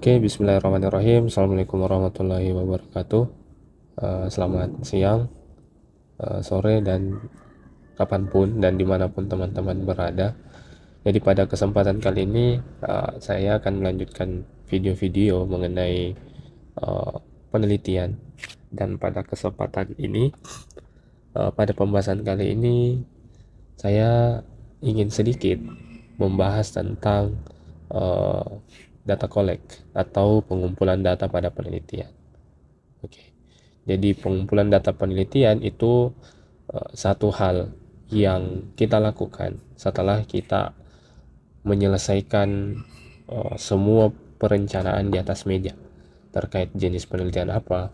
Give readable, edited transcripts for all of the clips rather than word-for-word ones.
Oke, bismillahirrahmanirrahim. Assalamualaikum warahmatullahi wabarakatuh. Selamat siang, sore, dan kapanpun dan dimanapun teman-teman berada. Jadi pada kesempatan kali ini saya akan melanjutkan video-video mengenai penelitian. Dan pada kesempatan ini, pada pembahasan kali ini, saya ingin sedikit membahas tentang data collect atau pengumpulan data pada penelitian. Oke. Jadi pengumpulan data penelitian itu satu hal yang kita lakukan setelah kita menyelesaikan semua perencanaan di atas meja terkait jenis penelitian apa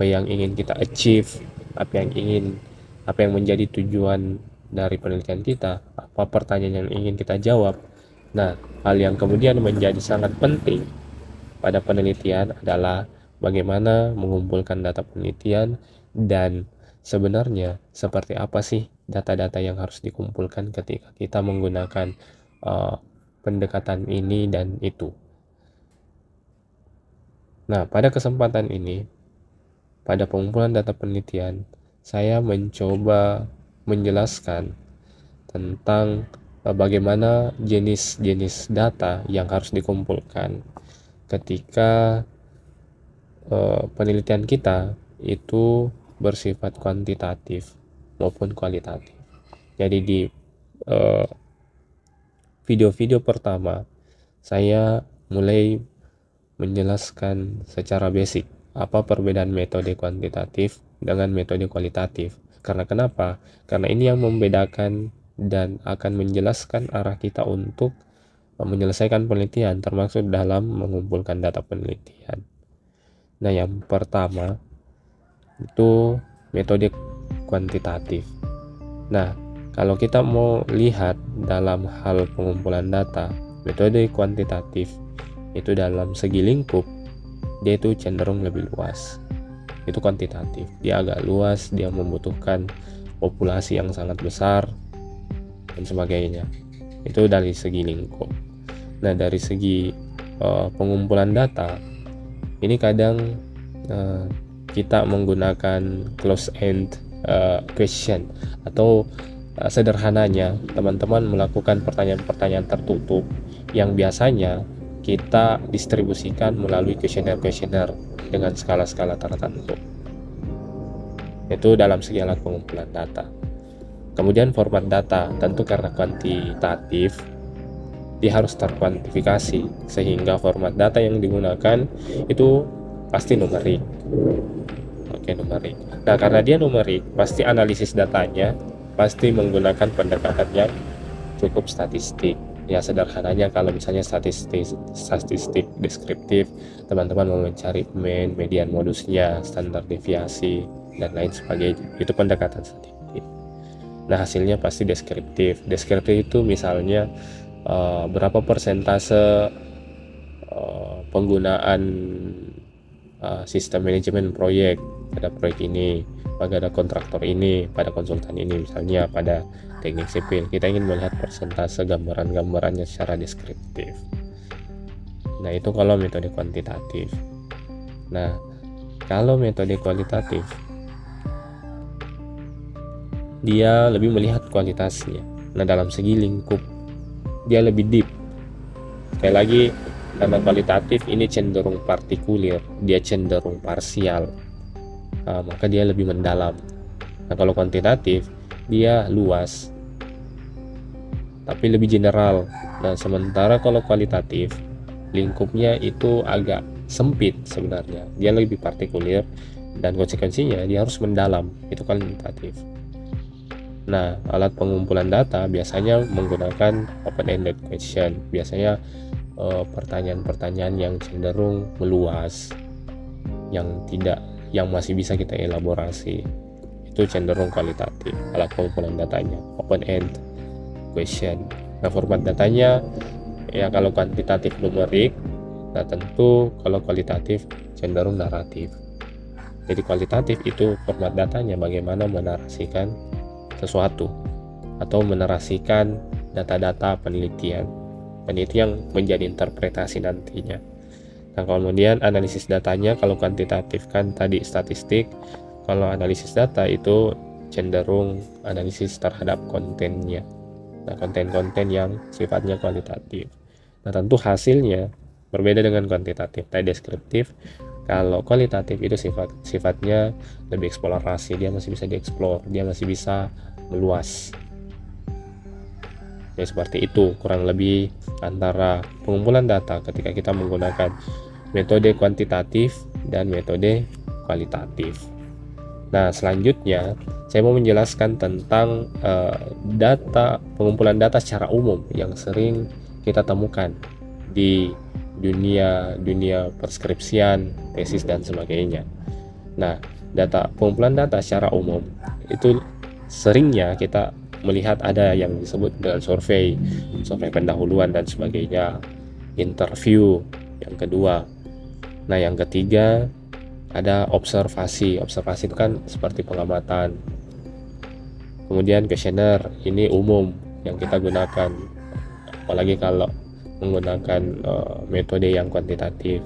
yang ingin kita achieve, apa yang menjadi tujuan dari penelitian kita, apa pertanyaan yang ingin kita jawab. Nah, hal yang kemudian menjadi sangat penting pada penelitian adalah bagaimana mengumpulkan data penelitian dan sebenarnya seperti apa sih data-data yang harus dikumpulkan ketika kita menggunakan pendekatan ini dan itu. Nah, pada kesempatan ini, pada pengumpulan data penelitian, saya mencoba menjelaskan tentang bagaimana jenis-jenis data yang harus dikumpulkan ketika penelitian kita itu bersifat kuantitatif maupun kualitatif. Jadi di video-video pertama saya mulai menjelaskan secara basic apa perbedaan metode kuantitatif dengan metode kualitatif. Karena kenapa? Karena ini yang membedakan dan akan menjelaskan arah kita untuk menyelesaikan penelitian, termasuk dalam mengumpulkan data penelitian. Nah, yang pertama itu metode kuantitatif. Nah, kalau kita mau lihat dalam hal pengumpulan data, metode kuantitatif itu dalam segi lingkup dia itu cenderung lebih luas. Itu kuantitatif, dia agak luas, dia membutuhkan populasi yang sangat besar dan sebagainya. Itu dari segi lingkup. Nah, dari segi pengumpulan data ini kadang kita menggunakan close end question atau sederhananya teman-teman melakukan pertanyaan-pertanyaan tertutup yang biasanya kita distribusikan melalui kuesioner-kuesioner dengan skala-skala tertentu. Itu dalam segi alat pengumpulan data. Kemudian format data, tentu karena kuantitatif dia harus terkuantifikasi sehingga format data yang digunakan itu pasti numerik. Oke, numerik. Nah, karena dia numerik, pasti analisis datanya pasti menggunakan pendekatan yang cukup statistik. Ya, sederhananya kalau misalnya statistik deskriptif, teman-teman mau mencari mean, median, modusnya, standar deviasi, dan lain sebagainya. Itu pendekatan statistik. Nah, hasilnya pasti deskriptif. Deskriptif itu misalnya berapa persentase penggunaan sistem manajemen proyek pada proyek ini, pada kontraktor ini, pada konsultan ini, misalnya pada teknik sipil. Kita ingin melihat persentase gambaran-gambarannya secara deskriptif. Nah, itu kalau metode kuantitatif. Nah, kalau metode kualitatif dia lebih melihat kualitasnya. Nah, dalam segi lingkup dia lebih deep. Sekali lagi, karena kualitatif ini cenderung partikulir, dia cenderung parsial, maka dia lebih mendalam. Nah, kalau kuantitatif dia luas tapi lebih general. Nah, sementara kalau kualitatif lingkupnya itu agak sempit sebenarnya, dia lebih partikulir dan konsekuensinya dia harus mendalam. Itu kualitatif. Nah, alat pengumpulan data biasanya menggunakan open-ended question. Biasanya pertanyaan-pertanyaan yang cenderung meluas, yang masih bisa kita elaborasi. Itu cenderung kualitatif. Alat pengumpulan datanya open-end question. Nah, format datanya ya kalau kuantitatif numerik, nah tentu kalau kualitatif cenderung naratif. Jadi kualitatif itu format datanya bagaimana menarasikan sesuatu atau menarasikan data-data penelitian yang menjadi interpretasi nantinya. Nah, kemudian analisis datanya, kalau kuantitatif kan tadi statistik, kalau analisis data itu cenderung analisis terhadap kontennya. Nah, konten-konten yang sifatnya kualitatif. Nah, tentu hasilnya berbeda dengan kuantitatif. Tadi deskriptif, kalau kualitatif itu sifatnya lebih eksplorasi, dia masih bisa dieksplor, dia masih bisa meluas. Ya, seperti itu kurang lebih antara pengumpulan data ketika kita menggunakan metode kuantitatif dan metode kualitatif. Nah, selanjutnya saya mau menjelaskan tentang pengumpulan data secara umum yang sering kita temukan di dunia perskripsian, tesis dan sebagainya. Nah, pengumpulan data secara umum itu seringnya kita melihat ada yang disebut dengan survei pendahuluan dan sebagainya, interview yang kedua. Nah, yang ketiga ada observasi itu kan seperti pengamatan. Kemudian questionnaire, ini umum yang kita gunakan, apalagi kalau menggunakan metode yang kuantitatif.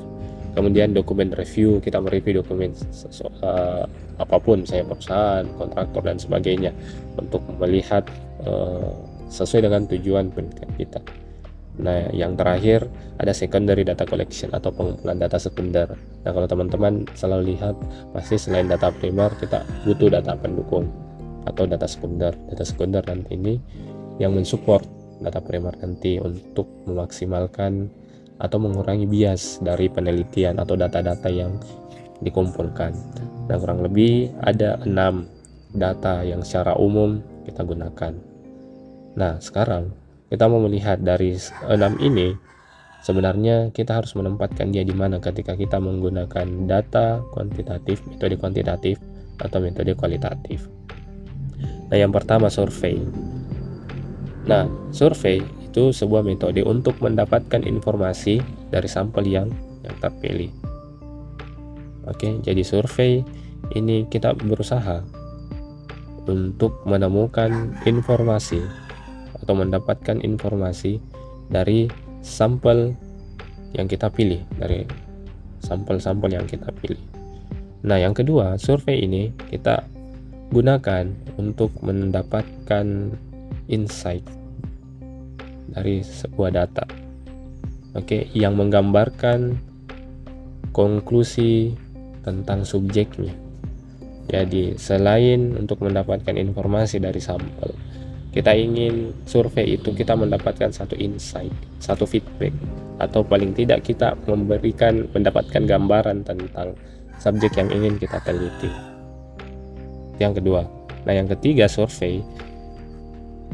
Kemudian dokumen review, kita mereview dokumen apapun, saya perusahaan, kontraktor dan sebagainya, untuk melihat sesuai dengan tujuan penelitian kita. Nah, yang terakhir ada secondary data collection atau pengumpulan data sekunder. Nah, kalau teman-teman selalu lihat, pasti selain data primer kita butuh data pendukung atau data sekunder. Data sekunder nanti ini yang mensupport data primer nanti untuk memaksimalkan atau mengurangi bias dari penelitian atau data-data yang dikumpulkan. Nah, kurang lebih ada 6 data yang secara umum kita gunakan. Nah, sekarang kita mau melihat dari 6 ini, sebenarnya kita harus menempatkan dia di mana ketika kita menggunakan data kuantitatif, metode kuantitatif atau metode kualitatif. Nah, yang pertama survei. Nah, survei itu sebuah metode untuk mendapatkan informasi dari sampel yang terpilih. Oke, jadi survei ini kita berusaha untuk menemukan informasi atau mendapatkan informasi dari sampel yang kita pilih, dari sampel-sampel yang kita pilih. Nah, yang kedua, survei ini kita gunakan untuk mendapatkan insight dari sebuah data, yang menggambarkan konklusi tentang subjeknya. Jadi, selain untuk mendapatkan informasi dari sampel, kita ingin survei itu kita mendapatkan satu insight, satu feedback, atau paling tidak kita mendapatkan gambaran tentang subjek yang ingin kita teliti. Yang kedua. Nah, yang ketiga, survei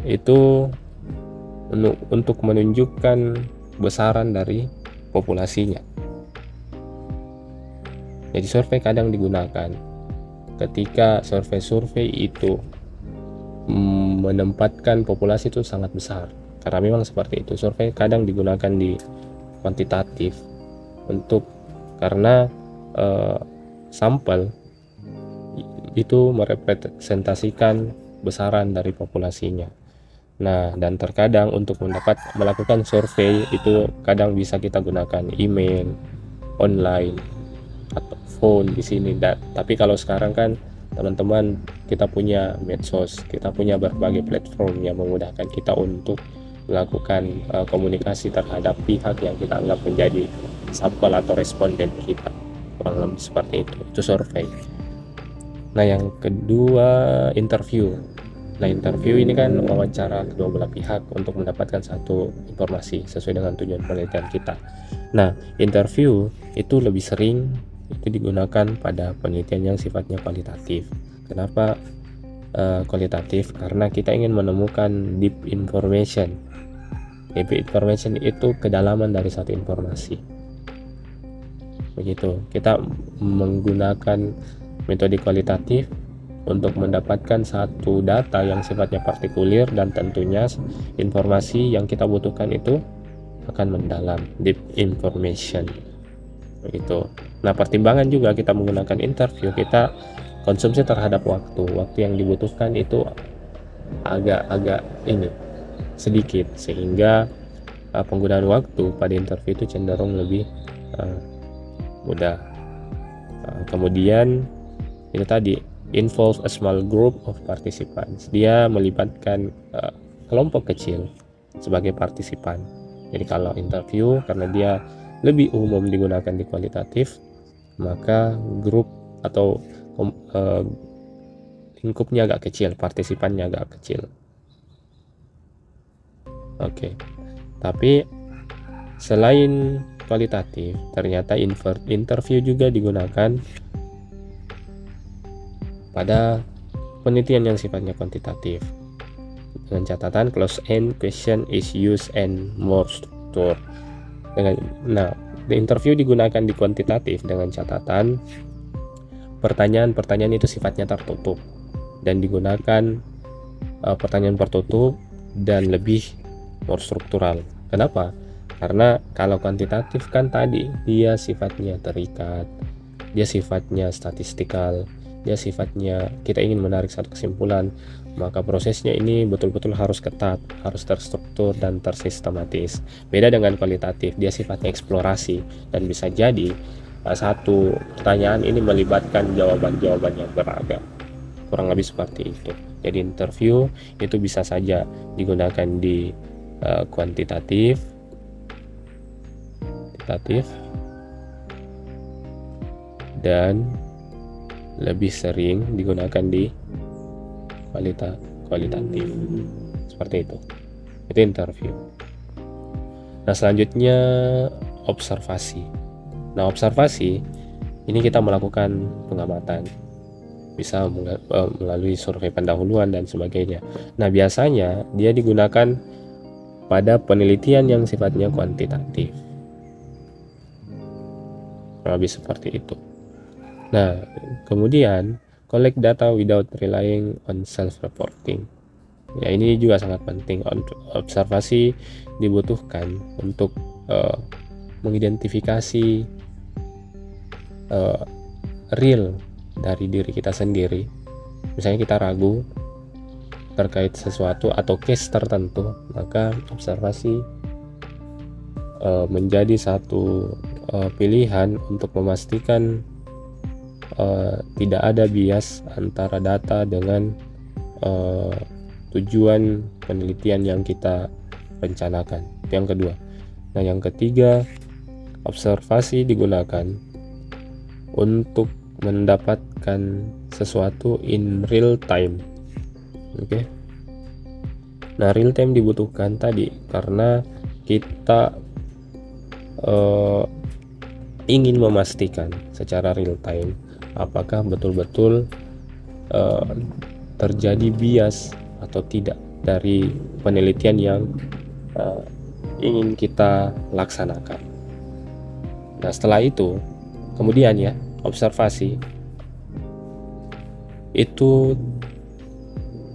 itu untuk menunjukkan besaran dari populasinya. Jadi survei kadang digunakan ketika survei itu menempatkan populasi itu sangat besar, karena memang seperti itu. Survei kadang digunakan di kuantitatif karena sampel itu merepresentasikan besaran dari populasinya. Nah, dan terkadang untuk melakukan survei itu kadang bisa kita gunakan email, online, atau phone di sini. Tapi kalau sekarang kan teman-teman, kita punya medsos, kita punya berbagai platform yang memudahkan kita untuk melakukan komunikasi terhadap pihak yang kita anggap menjadi sampel atau responden kita. Kurang lebih seperti itu survei. Nah, yang kedua, interview. Nah, interview ini kan wawancara kedua belah pihak untuk mendapatkan satu informasi sesuai dengan tujuan penelitian kita. Nah, interview itu lebih sering itu digunakan pada penelitian yang sifatnya kualitatif. Kenapa kualitatif? Karena kita ingin menemukan deep information. Deep information itu kedalaman dari satu informasi. Begitu. Kita menggunakan metode kualitatif untuk mendapatkan satu data yang sifatnya partikulir, dan tentunya informasi yang kita butuhkan itu akan mendalam, deep information. Begitu. Nah, pertimbangan juga kita menggunakan interview, kita konsumsi terhadap waktu yang dibutuhkan itu agak sedikit, sehingga penggunaan waktu pada interview itu cenderung lebih mudah. Kemudian itu tadi, involve a small group of participants. Dia melibatkan kelompok kecil sebagai partisipan. Jadi kalau interview, karena dia lebih umum digunakan di kualitatif, maka grup atau lingkupnya agak kecil, partisipannya agak kecil. Oke. Tapi selain kualitatif, ternyata interview juga digunakan pada penelitian yang sifatnya kuantitatif. Dengan catatan close end question is used and more structure. Interview digunakan di kuantitatif dengan catatan pertanyaan-pertanyaan itu sifatnya tertutup dan digunakan pertanyaan tertutup dan lebih more struktural. Kenapa? Karena kalau kuantitatif kan tadi dia sifatnya terikat, dia sifatnya statistikal, dia sifatnya kita ingin menarik satu kesimpulan, maka prosesnya ini betul-betul harus ketat, harus terstruktur dan tersistematis. Beda dengan kualitatif, dia sifatnya eksplorasi dan bisa jadi satu pertanyaan ini melibatkan jawaban-jawaban yang beragam. Kurang lebih seperti itu. Jadi interview itu bisa saja digunakan di kuantitatif dan lebih sering digunakan di kualitatif. Seperti itu interview. Nah, selanjutnya observasi. Nah, observasi ini kita melakukan pengamatan, bisa melalui survei pendahuluan dan sebagainya. Nah, biasanya dia digunakan pada penelitian yang sifatnya kuantitatif. Lebih seperti itu. Nah, kemudian collect data without relying on self-reporting. Ya, ini juga sangat penting. Observasi dibutuhkan untuk mengidentifikasi real dari diri kita sendiri. Misalnya kita ragu terkait sesuatu atau case tertentu, maka observasi menjadi satu pilihan untuk memastikan tidak ada bias antara data dengan tujuan penelitian yang kita rencanakan. Itu yang kedua. Nah, yang ketiga, observasi digunakan untuk mendapatkan sesuatu in real time. Oke. Nah, real time dibutuhkan tadi karena kita ingin memastikan secara real time apakah betul-betul terjadi bias atau tidak dari penelitian yang ingin kita laksanakan. Nah, setelah itu kemudian ya, observasi itu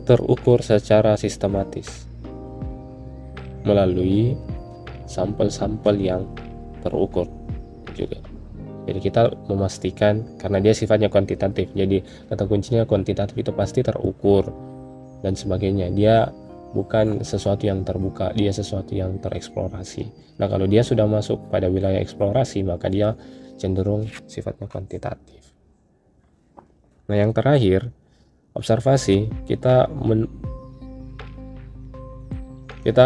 terukur secara sistematis melalui sampel-sampel yang terukur juga. Jadi kita memastikan, karena dia sifatnya kuantitatif, jadi kata kuncinya kuantitatif itu pasti terukur dan sebagainya. Dia bukan sesuatu yang terbuka, dia sesuatu yang tereksplorasi. Nah, kalau dia sudah masuk pada wilayah eksplorasi, maka dia cenderung sifatnya kuantitatif. Nah, yang terakhir, observasi, kita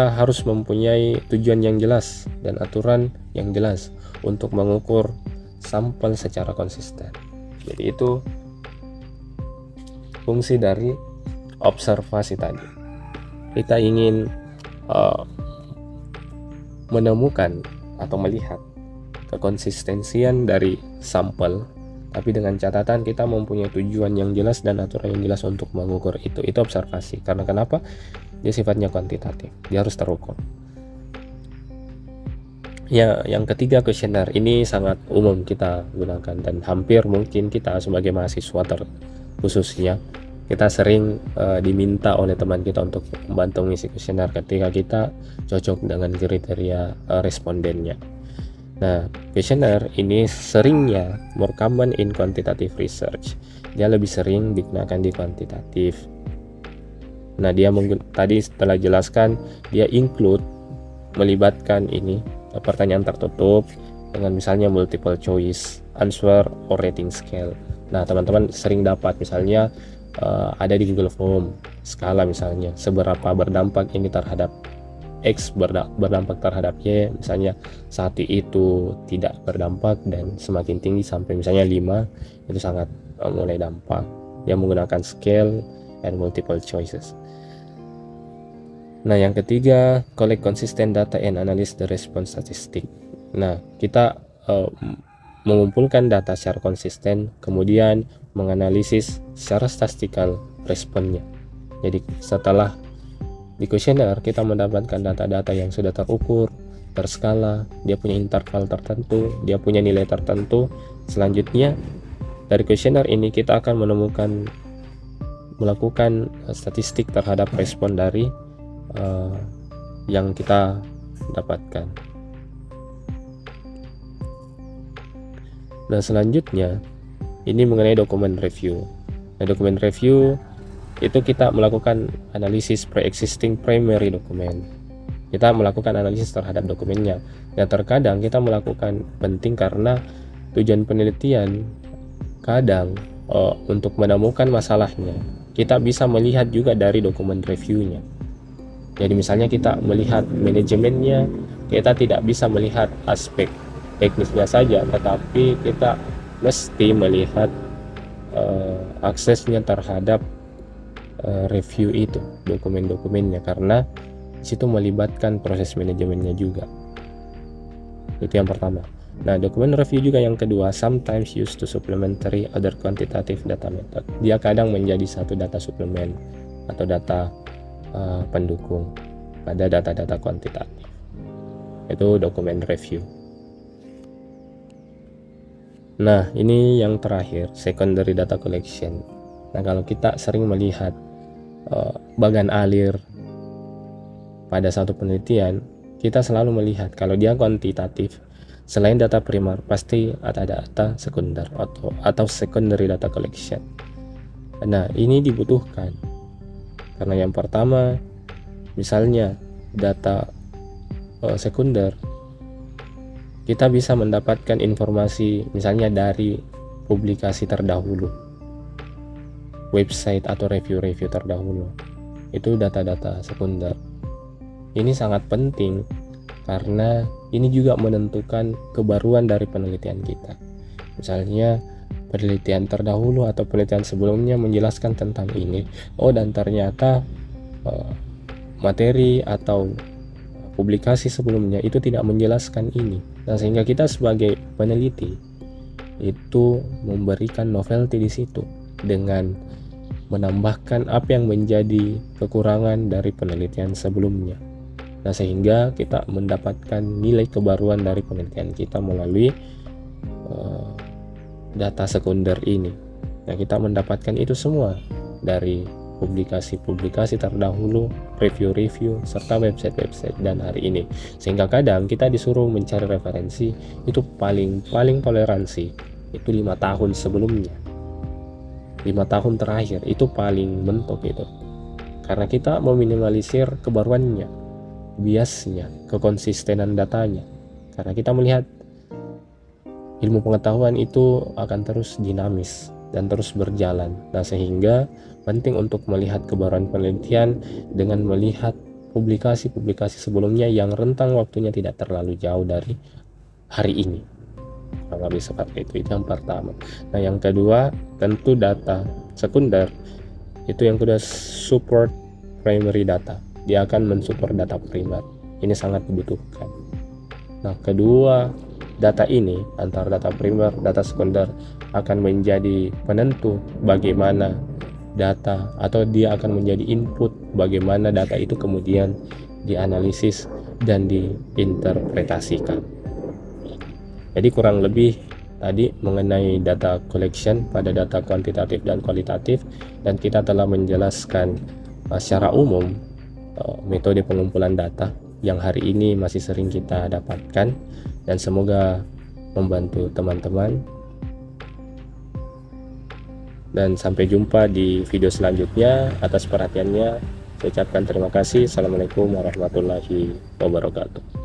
harus mempunyai tujuan yang jelas dan aturan yang jelas untuk mengukur sampel secara konsisten. Jadi itu fungsi dari observasi tadi. Kita ingin menemukan atau melihat kekonsistensian dari sampel, tapi dengan catatan kita mempunyai tujuan yang jelas dan aturan yang jelas untuk mengukur itu. Itu observasi. Karena kenapa? Dia sifatnya kuantitatif, dia harus terukur. Ya, yang ketiga, kuesioner. Ini sangat umum kita gunakan dan hampir mungkin kita sebagai mahasiswa khususnya kita sering diminta oleh teman kita untuk membantu mengisi kuesioner ketika kita cocok dengan kriteria respondennya. Nah, kuesioner ini seringnya more common in quantitative research. Dia lebih sering digunakan di kuantitatif. Nah, dia tadi setelah jelaskan, dia include melibatkan ini pertanyaan tertutup dengan misalnya multiple choice answer or rating scale. Nah, teman-teman sering dapat misalnya ada di Google Form skala misalnya seberapa berdampak ini terhadap X, berdampak terhadap Y, misalnya 1 itu tidak berdampak dan semakin tinggi sampai misalnya 5 itu sangat mulai dampak. Dia menggunakan scale and multiple choices. Nah, yang ketiga, collect consistent data and analyze the response statistic. Nah, kita mengumpulkan data secara konsisten, kemudian menganalisis secara statistikal responnya. Jadi setelah di kuesioner kita mendapatkan data-data yang sudah terukur, terskala, dia punya interval tertentu, dia punya nilai tertentu. Selanjutnya dari kuesioner ini kita akan melakukan statistik terhadap respon dari yang kita dapatkan. Nah, selanjutnya ini mengenai dokumen review. Nah, dokumen review itu kita melakukan analisis pre-existing primary dokumen. Kita melakukan analisis terhadap dokumennya. Dan terkadang kita melakukan penting karena tujuan penelitian kadang untuk menemukan masalahnya. Kita bisa melihat juga dari dokumen reviewnya. Jadi misalnya kita melihat manajemennya, kita tidak bisa melihat aspek teknisnya saja, tetapi kita mesti melihat aksesnya terhadap review itu, dokumen-dokumennya, karena situ melibatkan proses manajemennya juga. Itu yang pertama. Nah, dokumen review juga yang kedua, sometimes used to supplementary other quantitative data method. Dia kadang menjadi satu data suplemen atau data pendukung pada data-data kuantitatif. Itu dokumen review. Nah, ini yang terakhir, secondary data collection. Nah, kalau kita sering melihat bagan alir pada satu penelitian, kita selalu melihat kalau dia kuantitatif, selain data primer pasti ada data sekunder atau secondary data collection. Nah, ini dibutuhkan karena yang pertama, misalnya data sekunder, kita bisa mendapatkan informasi misalnya dari publikasi terdahulu, website atau review-review terdahulu. Itu data-data sekunder. Ini sangat penting karena ini juga menentukan kebaruan dari penelitian kita. Misalnya penelitian terdahulu atau penelitian sebelumnya menjelaskan tentang ini, dan ternyata materi atau publikasi sebelumnya itu tidak menjelaskan ini. Nah, sehingga kita sebagai peneliti itu memberikan novelty di situ dengan menambahkan apa yang menjadi kekurangan dari penelitian sebelumnya. Nah, sehingga kita mendapatkan nilai kebaruan dari penelitian kita melalui data sekunder ini. Nah, kita mendapatkan itu semua dari publikasi-publikasi terdahulu, review-review, serta website-website dan hari ini. Sehingga kadang kita disuruh mencari referensi itu paling toleransi itu 5 tahun sebelumnya, 5 tahun terakhir itu paling mentok itu, karena kita meminimalisir kebaruannya, biasnya, kekonsistenan datanya, karena kita melihat ilmu pengetahuan itu akan terus dinamis dan terus berjalan. Nah, sehingga penting untuk melihat kebaruan penelitian dengan melihat publikasi-publikasi sebelumnya yang rentang waktunya tidak terlalu jauh dari hari ini. Kurang lebih seperti itu yang pertama. Nah, yang kedua tentu data sekunder. Itu yang kedua, support primary data. Dia akan mensupport data primer. Ini sangat dibutuhkan. Nah, kedua data ini antara data primer, data sekunder akan menjadi penentu bagaimana data, atau dia akan menjadi input bagaimana data itu kemudian dianalisis dan diinterpretasikan. Jadi kurang lebih tadi mengenai data collection pada data kuantitatif dan kualitatif, dan kita telah menjelaskan secara umum metode pengumpulan data yang hari ini masih sering kita dapatkan, dan semoga membantu teman-teman. Dan sampai jumpa di video selanjutnya. Atas perhatiannya saya ucapkan terima kasih. Assalamualaikum warahmatullahi wabarakatuh.